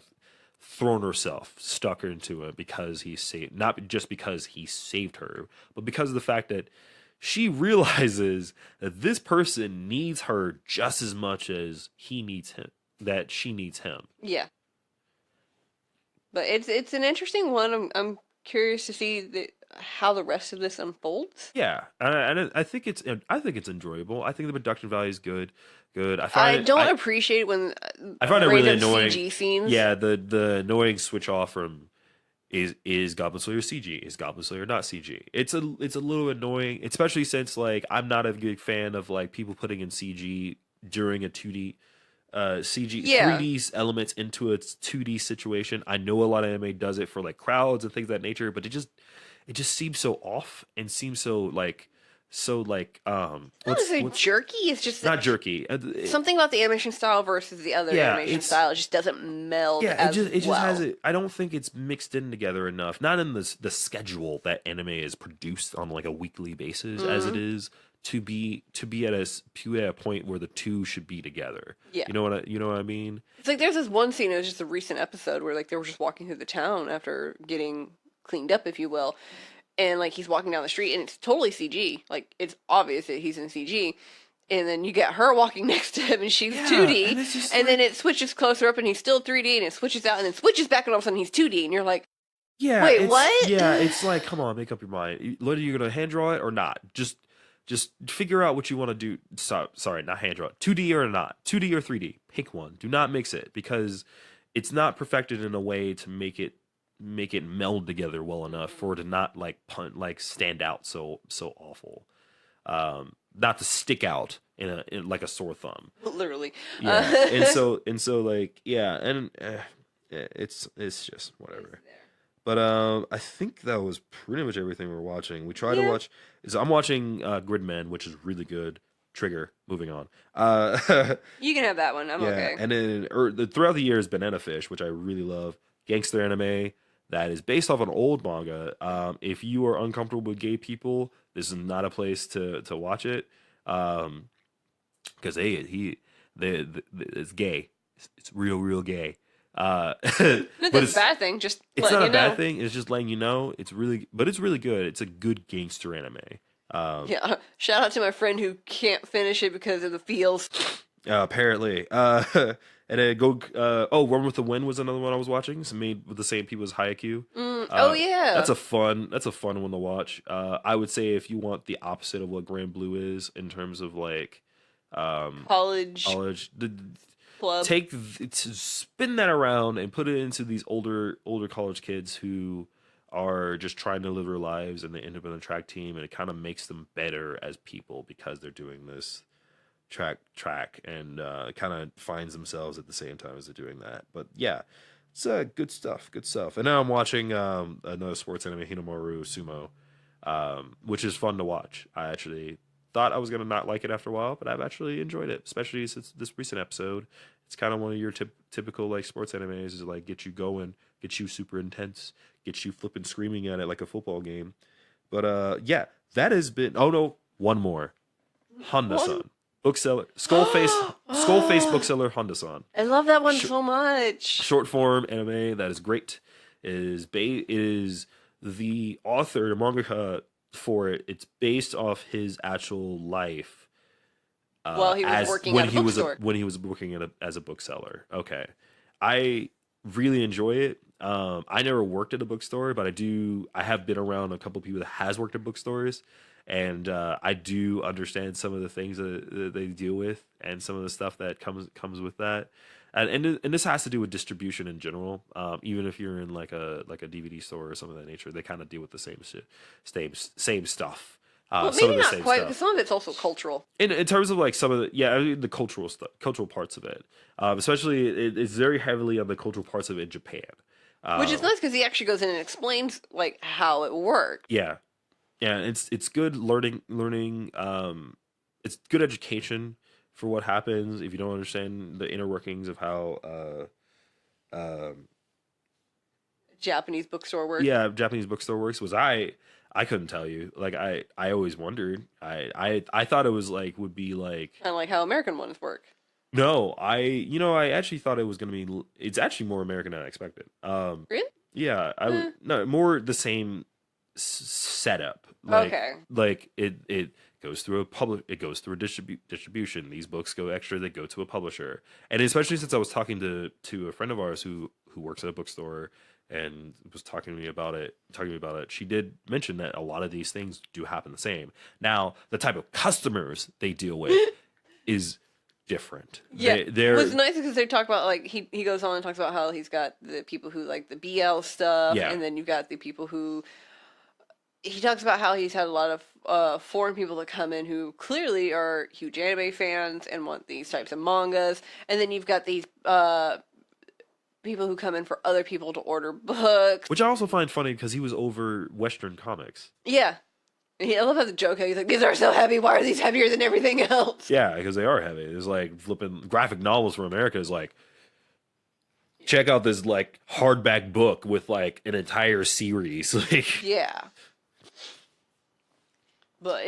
thrown herself, stuck her into it because he saved, not just because he saved her, but because of the fact that she realizes that this person needs her just as much as he needs him, that she needs him. Yeah. But it's an interesting one. I'm curious to see how the rest of this unfolds. Yeah, and I think it's enjoyable. I think the production value is good. I don't appreciate when I find it really annoying. CG scenes. Yeah, the annoying switch off from is Goblin Slayer CG, is Goblin Slayer not CG. It's a little annoying, especially since like I'm not a big fan of like people putting in CG during a 2D. CG 3D elements into a 2D situation. I know a lot of anime does it for like crowds and things of that nature, but it just seems so off and seems so jerky. It's just not jerky. Something about the animation style versus the other animation style, it just doesn't meld. Yeah, it just has it. I don't think it's mixed in together enough. Not in the schedule that anime is produced on like a weekly basis as it is. To be at a point where the two should be together. Yeah. You know what I mean? It's like there's this one scene, it was just a recent episode where like they were just walking through the town after getting cleaned up, if you will. And like he's walking down the street and it's totally CG. Like it's obvious that he's in CG. And then you get her walking next to him and she's 2D. And then it switches closer up and he's still 3D and it switches out and then switches back and all of a sudden he's 2D and you're like, yeah, wait, what? Yeah, it's like, come on, make up your mind. Whether you're going to hand draw it or not. Just figure out what you want to do. Sorry, not hand draw it. 2D or not. 2D or 3D. Pick one. Do not mix it because it's not perfected in a way to make it meld together well enough for it to not like stand out so awful. Not to stick out in like a sore thumb. Literally. Yeah. and so like yeah, and it's just whatever. But I think that was pretty much everything we're watching. We tried to watch. I'm watching Gridman, which is really good. Trigger. Moving on. You can have that one. I'm okay. And then throughout the year has Banana Fish, which I really love. Gangster anime that is based off an old manga. If you are uncomfortable with gay people, this is not a place to watch it. Because it's gay. It's real gay. That's a bad thing. Just it's not a bad thing. It's just letting you know. It's really good. It's a good gangster anime. Shout out to my friend who can't finish it because of the feels. Apparently, and then Run with the Wind was another one I was watching. It's made with the same people as Haikyuu. That's a fun one to watch. I would say if you want the opposite of what Grand Blue is in terms of like college. Club. Spin that around and put it into these older college kids who are just trying to live their lives and they end up in a track team and it kind of makes them better as people because they're doing this track and kind of finds themselves at the same time as they're doing that. But yeah, it's good stuff. And now I'm watching another sports anime, Hinomaru Sumo, which is fun to watch. I actually thought I was going to not like it after a while, but I've actually enjoyed it, especially since this recent episode. It's kind of one of your typical like sports animes, is like get you going, get you super intense, get you flipping screaming at it like a football game. But yeah, that has been one more. Honda-san. Bookseller, Skullface bookseller Honda-san. I love that one so much. Short form anime that is great. Is the author, the mangaka for it. It's based off his actual life. While he was working at a bookstore. When he was working as a bookseller. Okay. I really enjoy it. I never worked at a bookstore, but I have been around a couple people that has worked at bookstores, and I do understand some of the things that they deal with and some of the stuff that comes with that. And this has to do with distribution in general. Even if you're in like a DVD store or something of that nature, they kind of deal with the same shit, same stuff. Well, maybe not quite, because some of it's also cultural. In terms of like some of the cultural stuff, cultural parts of it, especially it's very heavily on the cultural parts of it in Japan. Which is nice because he actually goes in and explains like how it works. Yeah, it's good learning. It's good education for what happens if you don't understand the inner workings of how Japanese bookstore works. Yeah, Japanese bookstore works. I couldn't tell you. Like I always wondered. I thought it was like would be like kind of like how American ones work. No, I actually thought it was gonna be. It's actually more American than I expected. Really? Yeah, no more the same setup. Like, okay. Like it goes through it goes through a distribution. These books go extra. They go to a publisher, and especially since I was talking to a friend of ours who works at a bookstore and was talking to me about it. She did mention that a lot of these things do happen the same. Now, the type of customers they deal with is different. Yeah, it was nice because they talk about like he goes on and talks about how he's got the people who like the BL stuff, and then you've got the people who he talks about how he's had a lot of foreign people that come in who clearly are huge anime fans and want these types of mangas, and then you've got these people who come in for other people to order books, which I also find funny because he was over Western comics. Yeah. I love how the joke, he's like, these are so heavy, why are these heavier than everything else? Yeah, because they are heavy. It's like flipping graphic novels from America is like, check out this like hardback book with like an entire series. Like, yeah. But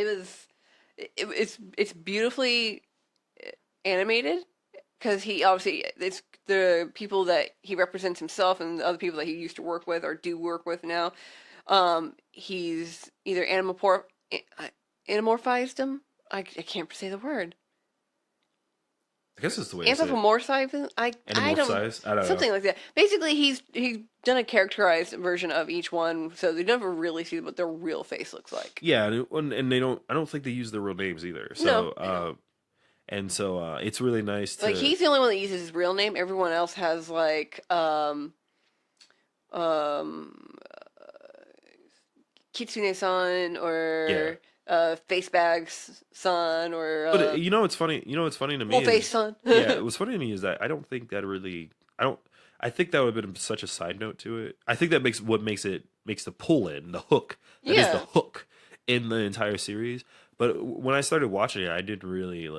it's beautifully animated because he obviously, it's the people that he represents himself and the other people that he used to work with or do work with now. He's either anamorphized him. I can't say the word. I guess it's the way anthropomorphized him. I don't know. Something like that. Basically, he's done a characterized version of each one, so they never really see what their real face looks like. Yeah, and they don't. I don't think they use their real names either. So, no. And so it's really nice to like he's the only one that uses his real name. Everyone else has like Kitsune-san or Facebag's son or but it's funny. What's funny to me Face son. Yeah, what's funny to me is that I don't think that really. I think that would have been such a side note to it. I think that makes the pull in the hook. That is the hook in the entire series. But when I started watching it, it didn't really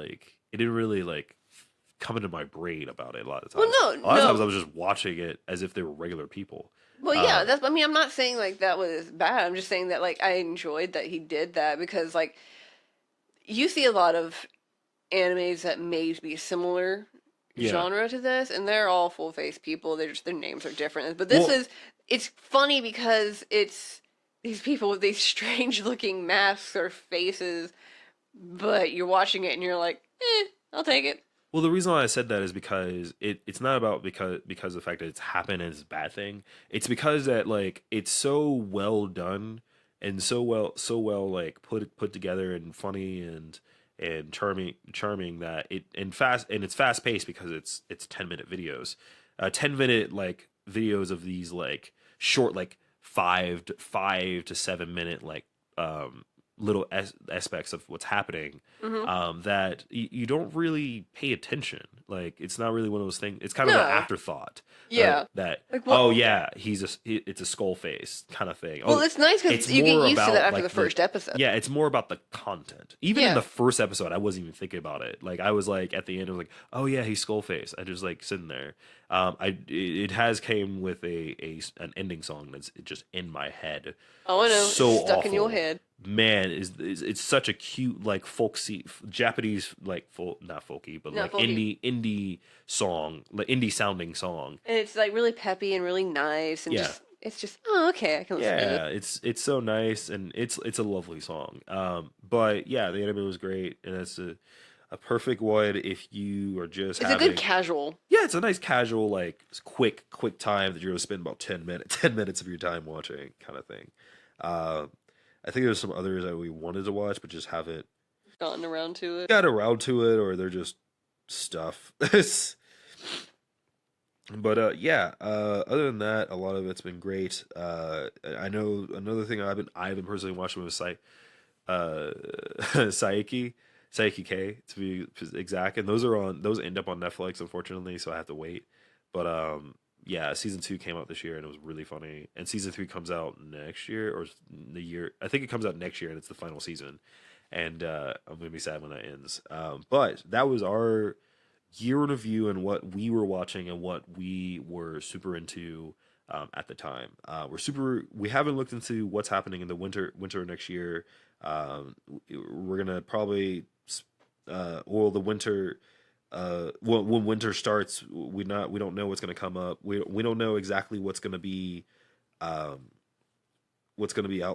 come into my brain about it a lot of times. Well, a lot of times I was just watching it as if they were regular people. Well, yeah, I'm not saying like that was bad. I'm just saying that like I enjoyed that he did that because like you see a lot of animes that may be similar genre to this, and they're all full face people. They're just their names are different. But it's funny because it's these people with these strange looking masks or faces, but you're watching it and you're like, I'll take it. Well, the reason why I said that is because it's not about because of the fact that it's happened and it's a bad thing. It's because that like it's so well done and so well like put together and funny and charming that it's fast paced because it's 10-minute videos, 10-minute like videos of these like short like 5 to 7 minute like little aspects of what's happening that you don't really pay attention. Like it's not really one of those things. It's kind of an afterthought. Yeah. That like, it's a skull face kind of thing. Well, it's nice because you get used to that after the first episode. Yeah, it's more about the content. Even in the first episode, I wasn't even thinking about it. Like I was like at the end, I was like, oh yeah, he's skull face. I just like sitting there. It has came with an ending song that's just in my head. Oh, I know. So stuck awful. In your head. Man, it's such a cute like folksy Japanese like not folky but like folky. indie song, like indie sounding song. And it's like really peppy and really nice and it's just okay, I can listen to it. It's so nice and it's a lovely song. But yeah, the anime was great and a perfect one if you are just it's having, a good casual. Yeah, it's a nice casual, like quick time that you're gonna spend about 10 minutes of your time watching, kind of thing. I think there's some others that we wanted to watch but just haven't gotten around to it. Got around to it, or they're just stuff. But yeah, other than that, a lot of it's been great. I know another thing I've been personally watching was Saiki K, to be exact, and those end up on Netflix, unfortunately, so I have to wait. But yeah, season 2 came out this year and it was really funny, and season 3 comes out next year or the year. I think it comes out next year and it's the final season, and I'm gonna be sad when that ends. But that was our year in review and what we were watching and what we were super into at the time. We haven't looked into what's happening in the winter next year. We're gonna probably the winter. When winter starts, we don't know what's gonna come up. We don't know exactly what's gonna be out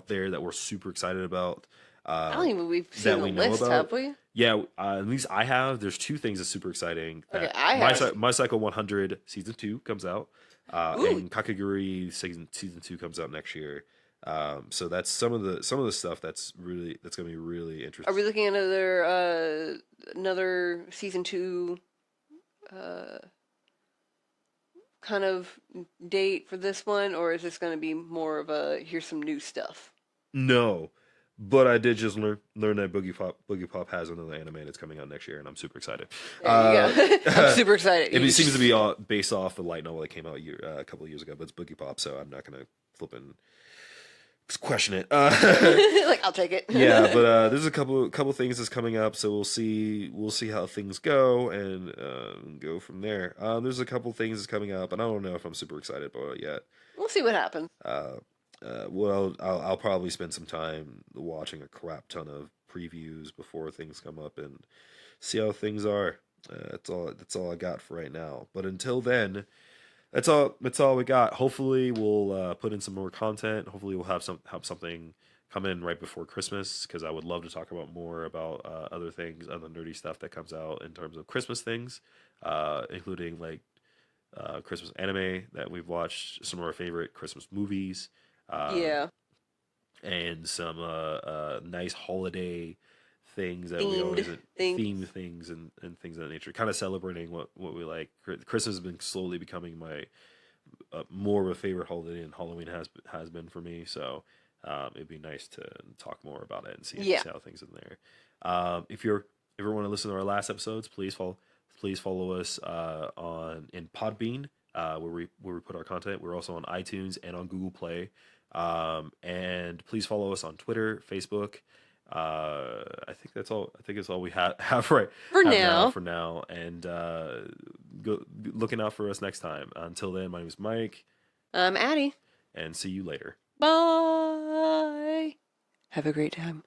there that we're super excited about. I don't even we've seen the list, have we? Yeah, at least I have. There's 2 things that's super exciting. Okay, I have. My Cycle 100 season 2 comes out, and Kakegurui season 2 comes out next year. So that's some of the stuff that's gonna be really interesting. Are we looking at another season 2 kind of date for this one, or is this going to be more of a here's some new stuff? No. But I did just learn that Boogie Pop has another anime that's coming out next year, and I'm super excited. There you go. I'm super excited. It seems to be based off the light novel that came out a couple of years ago, but it's Boogie Pop, so I'm not going to flip and question it. Like, I'll take it. Yeah, but there's a couple things that's coming up, so we'll see how things go and go from there. There's a couple things that's coming up, and I don't know if I'm super excited about it yet. We'll see what happens. Well, I'll probably spend some time watching a crap ton of previews before things come up and see how things are. That's all I got for right now. But until then, that's all we got. Hopefully, we'll put in some more content. Hopefully, we'll have something come in right before Christmas, because I would love to talk about more about other things, other nerdy stuff that comes out in terms of Christmas things, including like Christmas anime that we've watched, some of our favorite Christmas movies. And some nice holiday things that we always themed things and things of that nature, kind of celebrating what we like. Christmas has been slowly becoming my more of a favorite holiday, and Halloween has been for me. So it'd be nice to talk more about it and see how things in there. If you ever want to listen to our last episodes, please follow us in Podbean, where we put our content. We're also on iTunes and on Google Play. And please follow us on Twitter, Facebook. I think that's all. I think it's all we have right for now. And go looking out for us next time. Until then, my name is Mike. I'm Addie. And see you later. Bye. Have a great time.